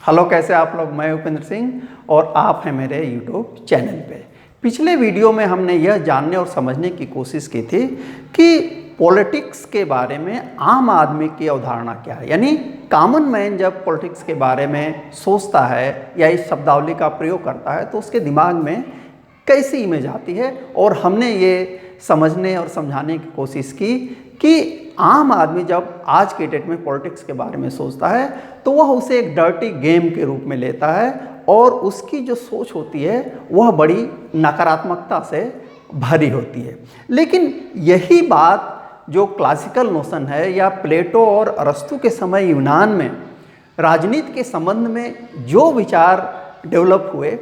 Hello, कैसे आप लोग। मैं उपेंद्र सिंह और आप हैं मेरे यूट्यूब चैनल पे। पिछले वीडियो में हमने यह जानने और समझने की कोशिश की थी कि पॉलिटिक्स के बारे में आम आदमी की अवधारणा क्या है, यानी कॉमन मैन जब पॉलिटिक्स के बारे में सोचता है या इस शब्दावली का प्रयोग करता है तो उसके दिमाग में कैसी इमेज आती है। और हमने ये समझने और समझाने की कोशिश की कि आम आदमी जब आज के डेट में पॉलिटिक्स के बारे में सोचता है तो वह उसे एक डर्टी गेम के रूप में लेता है और उसकी जो सोच होती है वह बड़ी नकारात्मकता से भरी होती है। लेकिन यही बात जो क्लासिकल नोशन है या प्लेटो और अरस्तु के समय यूनान में राजनीति के संबंध में जो विचार डेवलप हुए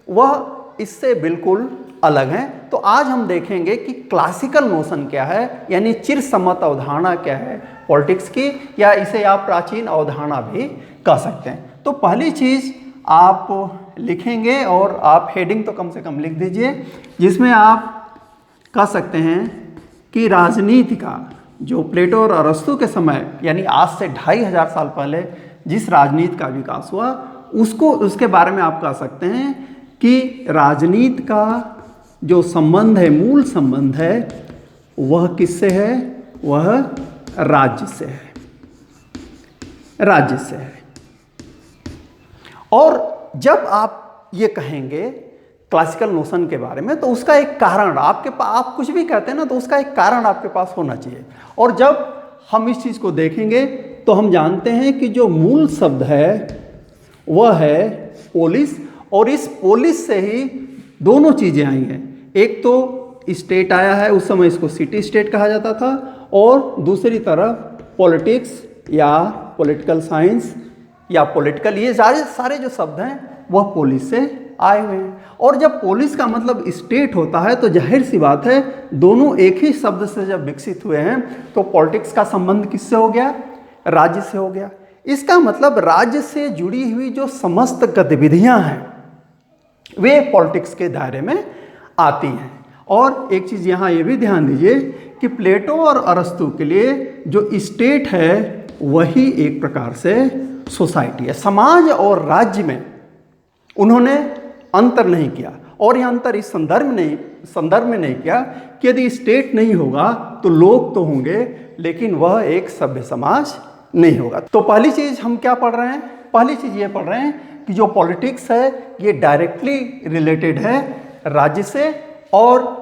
वह इससे बिल्कुल अलग हैं। तो आज हम देखेंगे कि क्लासिकल नोशन क्या है, यानी चिरसम्मत अवधारणा क्या है पॉलिटिक्स की, या इसे आप प्राचीन अवधारणा भी कह सकते हैं। तो पहली चीज़ आप लिखेंगे और आप हेडिंग तो कम से कम लिख दीजिए, जिसमें आप कह सकते हैं कि राजनीति का जो प्लेटो और अरस्तु के समय यानी आज से 2500 साल पहले जिस राजनीति का विकास हुआ उसके बारे में आप कह सकते हैं कि राजनीति का जो संबंध है, मूल संबंध है, वह किससे है? वह राज्य से है, राज्य से है। और जब आप ये कहेंगे क्लासिकल नोशन के बारे में तो उसका एक कारण आपके पास, आप कुछ भी कहते हैं ना तो उसका एक कारण आपके पास होना चाहिए। और जब हम इस चीज़ को देखेंगे तो हम जानते हैं कि जो मूल शब्द है वह है पोलिस, और इस पोलिस से ही दोनों चीज़ें आई हैं। एक तो स्टेट आया है, उस समय इसको सिटी स्टेट कहा जाता था, और दूसरी तरफ पॉलिटिक्स या पॉलिटिकल साइंस या पॉलिटिकल, ये सारे जो शब्द हैं वह पोलिस से आए हुए हैं। और जब पोलिस का मतलब स्टेट होता है तो जाहिर सी बात है दोनों एक ही शब्द से जब विकसित हुए हैं तो पॉलिटिक्स का संबंध किससे हो गया? राज्य से हो गया। इसका मतलब राज्य से जुड़ी हुई जो समस्त गतिविधियां हैं वे पॉलिटिक्स के दायरे में आती हैं। और एक चीज़ यहाँ ये भी ध्यान दीजिए कि प्लेटो और अरस्तु के लिए जो स्टेट है वही एक प्रकार से सोसाइटी है। समाज और राज्य में उन्होंने अंतर नहीं किया, और यह अंतर इस संदर्भ में नहीं किया कि यदि स्टेट नहीं होगा तो लोग तो होंगे लेकिन वह एक सभ्य समाज नहीं होगा। तो पहली चीज़ हम क्या पढ़ रहे हैं? पहली चीज़ ये पढ़ रहे हैं कि जो पॉलिटिक्स है ये डायरेक्टली रिलेटेड है राज्य से, और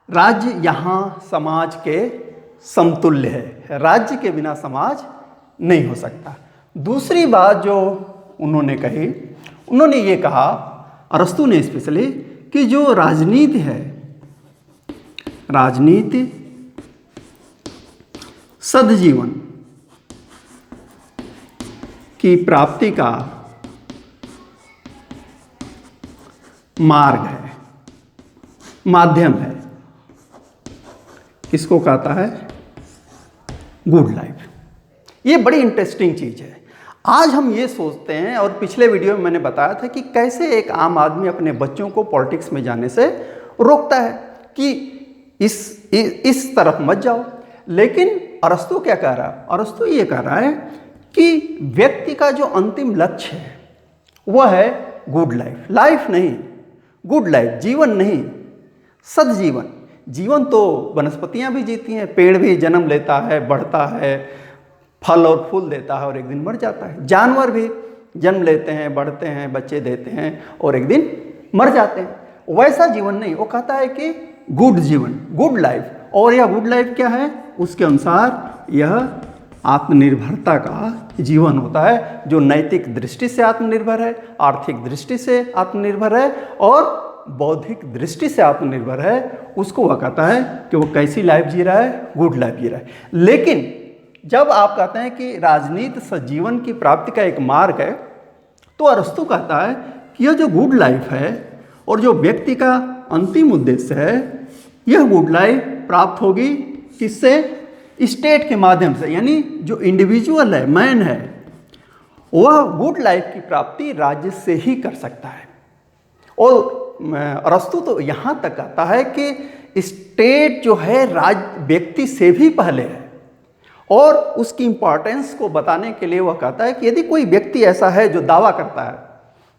राज्य यहाँ समाज के समतुल्य है। राज्य के बिना समाज नहीं हो सकता। दूसरी बात जो उन्होंने कही, उन्होंने ये कहा, अरस्तु ने स्पेशली, कि जो राजनीति है, राजनीति सद्जीवन की प्राप्ति का मार्ग है, माध्यम है। किसको कहता है? Good life. ये बड़ी इंटरेस्टिंग चीज़ है। आज हम ये सोचते हैं, और पिछले वीडियो में मैंने बताया था कि कैसे एक आम आदमी अपने बच्चों को पॉलिटिक्स में जाने से रोकता है कि इस तरफ मत जाओ। लेकिन अरस्तु क्या कह रहा है? अरस्तु ये कह रहा है कि व्यक्ति का जो अंतिम लक्ष्य है वह है गुड लाइफ। लाइफ नहीं, गुड लाइफ, जीवन नहीं, सद्जीवन। जीवन तो वनस्पतियां भी जीती हैं, पेड़ भी जन्म लेता है, बढ़ता है, फल और फूल देता है और एक दिन मर जाता है। जानवर भी जन्म लेते हैं, बढ़ते हैं, बच्चे देते हैं और एक दिन मर जाते हैं। वैसा जीवन नहीं, वो कहता है कि गुड जीवन, गुड लाइफ। और यह गुड लाइफ क्या है? उसके अनुसार यह आत्मनिर्भरता का जीवन होता है, जो नैतिक दृष्टि से आत्मनिर्भर है, आर्थिक दृष्टि से आत्मनिर्भर है और बौद्धिक दृष्टि से आत्मनिर्भर है। उसको वह कहता है कि वो कैसी लाइफ जी रहा है? गुड लाइफ जी रहा है। लेकिन जब आप कहते हैं कि राजनीति सजीवन की प्राप्ति का एक मार्ग है, तो अरस्तु कहता है कि यह जो गुड लाइफ है और जो व्यक्ति का अंतिम उद्देश्य है, यह गुड लाइफ प्राप्त होगी किससे? स्टेट के माध्यम से। यानी जो इंडिविजुअल है, मैन है, वह गुड लाइफ की प्राप्ति राज्य से ही कर सकता है। और अरस्तु तो यहाँ तक कहता है कि स्टेट जो है व्यक्ति से भी पहले है, और उसकी इंपॉर्टेंस को बताने के लिए वह कहता है कि यदि कोई व्यक्ति ऐसा है जो दावा करता है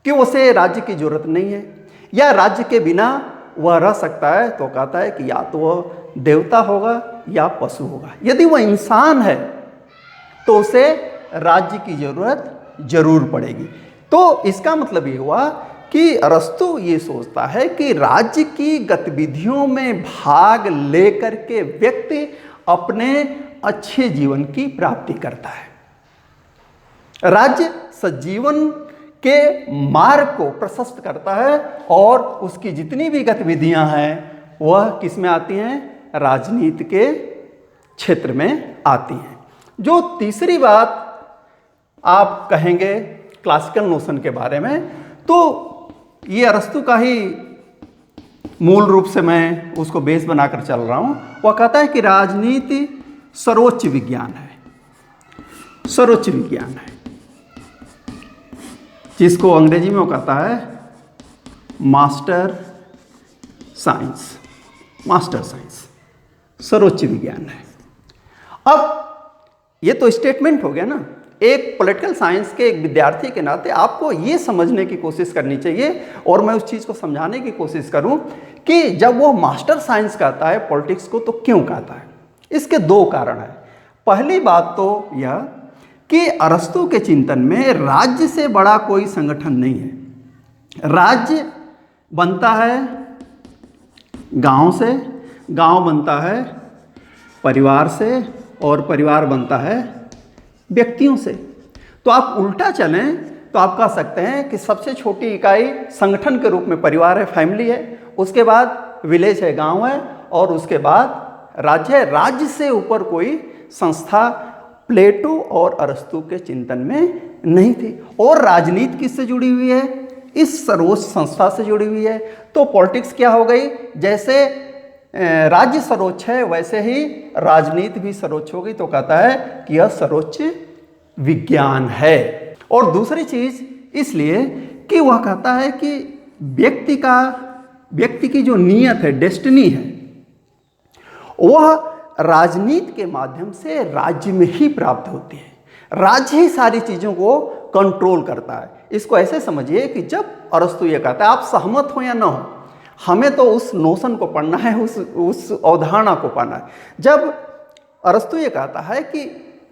कि उसे राज्य की जरूरत नहीं है या राज्य के बिना वह रह सकता है, तो कहता है कि या तो वह देवता होगा या पशु होगा। यदि वह इंसान है तो उसे राज्य की जरूरत जरूर पड़ेगी। तो इसका मतलब ये हुआ कि अरस्तु ये सोचता है कि राज्य की गतिविधियों में भाग लेकर के व्यक्ति अपने अच्छे जीवन की प्राप्ति करता है। राज्य सजीवन के मार्ग को प्रशस्त करता है और उसकी जितनी भी गतिविधियां हैं वह किस में आती हैं? राजनीति के क्षेत्र में आती हैं। जो तीसरी बात आप कहेंगे क्लासिकल नोशन के बारे में, तो ये अरस्तु का ही मूल रूप से मैं उसको बेस बनाकर चल रहा हूं। वह कहता है कि राजनीति सर्वोच्च विज्ञान है, सर्वोच्च विज्ञान है, जिसको अंग्रेजी में वो कहता है मास्टर साइंस, मास्टर साइंस, सर्वोच्च विज्ञान है। अब ये तो स्टेटमेंट हो गया ना। एक पॉलिटिकल साइंस के एक विद्यार्थी के नाते आपको ये समझने की कोशिश करनी चाहिए, और मैं उस चीज़ को समझाने की कोशिश करूं कि जब वो मास्टर साइंस कहता है पॉलिटिक्स को, तो क्यों कहता है। इसके दो कारण हैं। पहली बात तो यह कि अरस्तु के चिंतन में राज्य से बड़ा कोई संगठन नहीं है। राज्य बनता है गांव से, गांव बनता है परिवार से, और परिवार बनता है व्यक्तियों से। तो आप उल्टा चलें तो आप कह सकते हैं कि सबसे छोटी इकाई संगठन के रूप में परिवार है, फैमिली है, उसके बाद विलेज है, गांव है, और उसके बाद राज्य है। राज्य से ऊपर कोई संस्था प्लेटो और अरस्तु के चिंतन में नहीं थी। और राजनीति किससे जुड़ी हुई है? इस सर्वोच्च संस्था से जुड़ी हुई है। तो पॉलिटिक्स क्या हो गई? जैसे राज्य सर्वोच्च है वैसे ही राजनीति भी सर्वोच्च होगी। तो कहता है कि यह सर्वोच्च विज्ञान है। और दूसरी चीज इसलिए कि वह कहता है कि व्यक्ति की जो नियत है, डेस्टिनी है, वह राजनीति के माध्यम से राज्य में ही प्राप्त होती है। राज्य ही सारी चीजों को कंट्रोल करता है। इसको ऐसे समझिए कि जब अरस्तु ये कहता है, आप सहमत हो या ना हो, हमें तो उस नोशन को पढ़ना है, उस अवधारणा को पढ़ना है। जब अरस्तु ये कहता है कि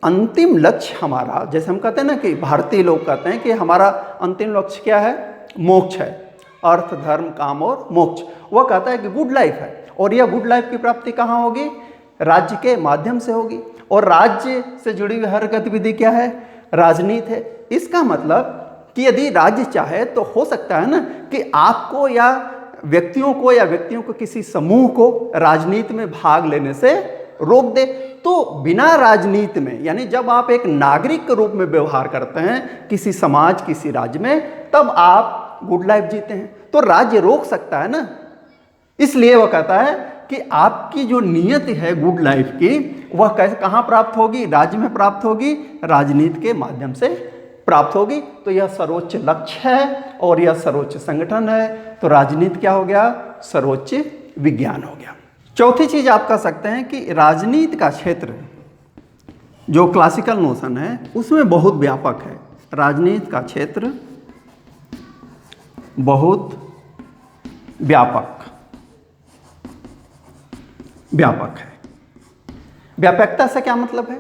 अंतिम लक्ष्य हमारा, जैसे हम कहते हैं ना कि भारतीय लोग कहते हैं कि हमारा अंतिम लक्ष्य क्या है? मोक्ष है, अर्थ धर्म काम और मोक्ष। वह कहता है कि गुड लाइफ है, और यह गुड लाइफ की प्राप्ति कहाँ होगी? राज्य के माध्यम से होगी। और राज्य से जुड़ी हुई हर गतिविधि क्या है? राजनीति है। इसका मतलब कि यदि राज्य चाहे तो हो सकता है ना कि आपको या व्यक्तियों को किसी समूह को राजनीति में भाग लेने से रोक दे। तो बिना राजनीति में, यानी जब आप एक नागरिक के रूप में व्यवहार करते हैं किसी समाज, किसी राज्य में, तब आप गुड लाइफ जीते हैं। तो राज्य रोक सकता है ना। इसलिए वह कहता है कि आपकी जो नियति है गुड लाइफ की, वह कैसे कहाँ प्राप्त होगी? राज्य में प्राप्त होगी, राजनीति के माध्यम से प्राप्त होगी। तो यह सर्वोच्च लक्ष्य है और यह सर्वोच्च संगठन है। तो राजनीति क्या हो गया? सर्वोच्च विज्ञान हो गया। चौथी चीज आप कह सकते हैं कि राजनीति का क्षेत्र जो क्लासिकल नोशन है उसमें बहुत व्यापक है। राजनीति का क्षेत्र बहुत व्यापक है। व्यापकता से क्या मतलब है?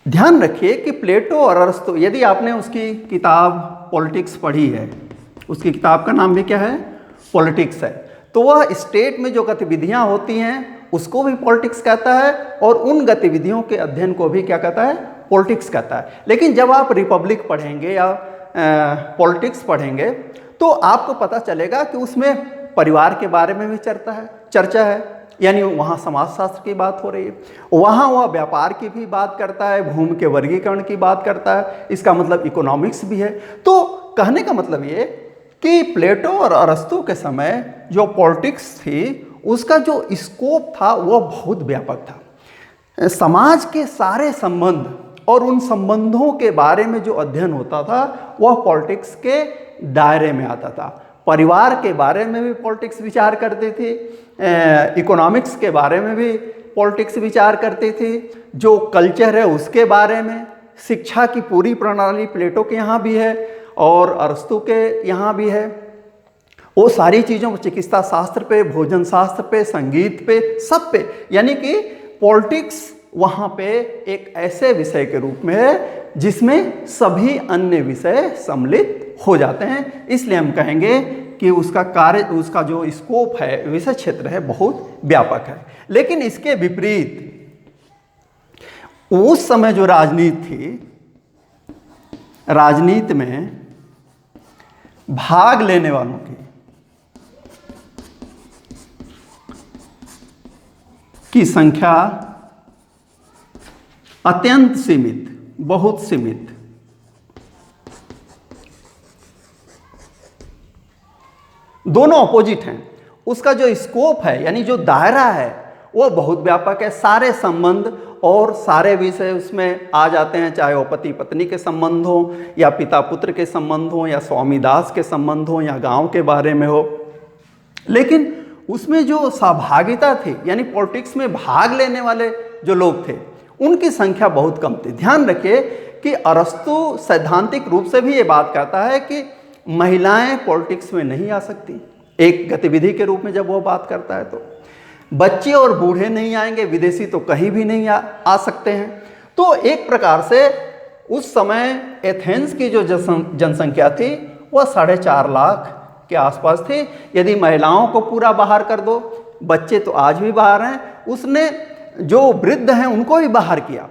ध्यान रखिए कि प्लेटो और अरस्तु, यदि आपने उसकी किताब पॉलिटिक्स पढ़ी है, उसकी किताब का नाम भी क्या है? पॉलिटिक्स है। तो वह स्टेट में जो गतिविधियां होती हैं उसको भी पॉलिटिक्स कहता है, और उन गतिविधियों के अध्ययन को भी क्या कहता है? पॉलिटिक्स कहता है। लेकिन जब आप रिपब्लिक पढ़ेंगे या पॉलिटिक्स पढ़ेंगे तो आपको पता चलेगा कि उसमें परिवार के बारे में भी चर्चा है, यानी वहाँ समाजशास्त्र की बात हो रही है। वहाँ वह व्यापार की भी बात करता है, भूमि के वर्गीकरण की बात करता है, इसका मतलब इकोनॉमिक्स भी है। तो कहने का मतलब ये कि प्लेटो और अरस्तु के समय जो पॉलिटिक्स थी उसका जो स्कोप था वह बहुत व्यापक था। समाज के सारे संबंध और उन संबंधों के बारे में जो अध्ययन होता था वह पॉलिटिक्स के दायरे में आता था। परिवार के बारे में भी पॉलिटिक्स विचार करती थी, इकोनॉमिक्स के बारे में भी पॉलिटिक्स विचार करते थे, जो कल्चर है उसके बारे में, शिक्षा की पूरी प्रणाली प्लेटो के यहाँ भी है और अरस्तु के यहाँ भी है। वो सारी चीज़ों पर, चिकित्सा शास्त्र पे, भोजन शास्त्र पे, संगीत पे, सब पे, यानी कि पॉलिटिक्स वहाँ पे एक ऐसे विषय के रूप में है जिसमें सभी अन्य विषय सम्मिलित हो जाते हैं। इसलिए हम कहेंगे कि उसका कार्य, उसका जो स्कोप है, विषय क्षेत्र है, बहुत व्यापक है। लेकिन इसके विपरीत उस समय जो राजनीति थी, राजनीति में भाग लेने वालों की संख्या अत्यंत सीमित, बहुत सीमित। दोनों अपोजिट हैं। उसका जो स्कोप है, यानी जो दायरा है, वो बहुत व्यापक है। सारे संबंध और सारे विषय उसमें आ जाते हैं, चाहे वो पति पत्नी के संबंध हो, या पिता पुत्र के संबंध हो, या स्वामी दास के संबंध हो, या गांव के बारे में हो। लेकिन उसमें जो सहभागिता थी, यानी पॉलिटिक्स में भाग लेने वाले जो लोग थे, उनकी संख्या बहुत कम थी। ध्यान रखिए कि अरस्तु सैद्धांतिक रूप से भी ये बात कहता है कि महिलाएं पॉलिटिक्स में नहीं आ सकती, एक गतिविधि के रूप में जब वो बात करता है। तो बच्चे और बूढ़े नहीं आएंगे, विदेशी तो कहीं भी नहीं आ सकते हैं। तो एक प्रकार से उस समय एथेंस की जो जनसंख्या थी वह 4.5 लाख के आसपास थी। यदि महिलाओं को पूरा बाहर कर दो, बच्चे तो आज भी बाहर हैं, उसने जो वृद्ध हैं उनको भी बाहर किया।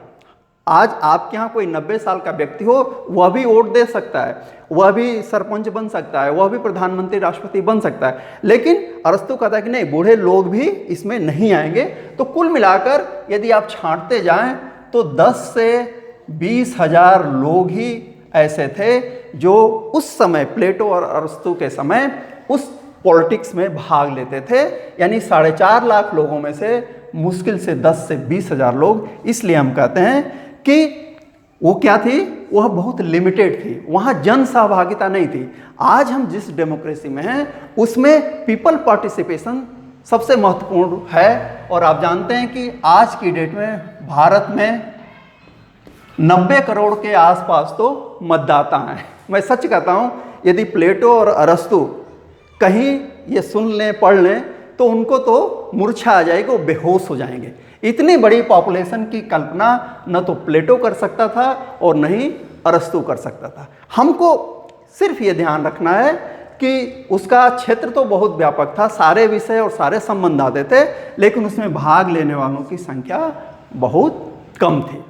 आज आपके यहाँ कोई 90 साल का व्यक्ति हो, वह भी वोट दे सकता है, वह भी सरपंच बन सकता है, वह भी प्रधानमंत्री राष्ट्रपति बन सकता है। लेकिन अरस्तु कहता है कि नहीं, बूढ़े लोग भी इसमें नहीं आएंगे। तो कुल मिलाकर यदि आप छांटते जाएं तो 10 से 20 हजार लोग ही ऐसे थे जो उस समय, प्लेटो और अरस्तु के समय, उस पॉलिटिक्स में भाग लेते थे। यानी 4.5 लाख लोगों में से मुश्किल से 10 से 20 हजार लोग। इसलिए हम कहते हैं कि वो क्या थी, वह बहुत लिमिटेड थी, वहाँ जन सहभागिता नहीं थी। आज हम जिस डेमोक्रेसी में हैं उसमें पीपल पार्टिसिपेशन सबसे महत्वपूर्ण है। और आप जानते हैं कि आज की डेट में भारत में 90 करोड़ के आसपास तो मतदाता हैं। मैं सच कहता हूँ, यदि प्लेटो और अरस्तु कहीं ये सुन लें, पढ़ लें, तो उनको तो मूर्छा आ जाएगी, वो बेहोश हो जाएंगे। इतनी बड़ी पॉपुलेशन की कल्पना न तो प्लेटो कर सकता था और न ही अरस्तु कर सकता था। हमको सिर्फ ये ध्यान रखना है कि उसका क्षेत्र तो बहुत व्यापक था, सारे विषय और सारे संबंध आते थे, लेकिन उसमें भाग लेने वालों की संख्या बहुत कम थी।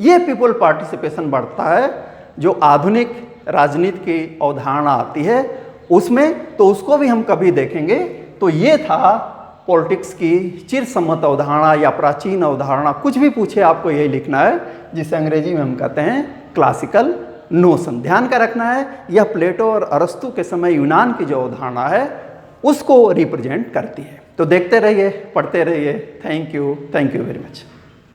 ये पीपल पार्टिसिपेशन बढ़ता है जो आधुनिक राजनीति की अवधारणा आती है उसमें, तो उसको भी हम कभी देखेंगे। तो ये था पॉलिटिक्स की चिरसम्मत अवधारणा या प्राचीन अवधारणा, कुछ भी पूछे आपको यही लिखना है, जिसे अंग्रेजी में हम कहते हैं क्लासिकल नोशन। ध्यान का रखना है, यह प्लेटो और अरस्तु के समय यूनान की जो अवधारणा है उसको रिप्रेजेंट करती है। तो देखते रहिए, पढ़ते रहिए। Thank you very much.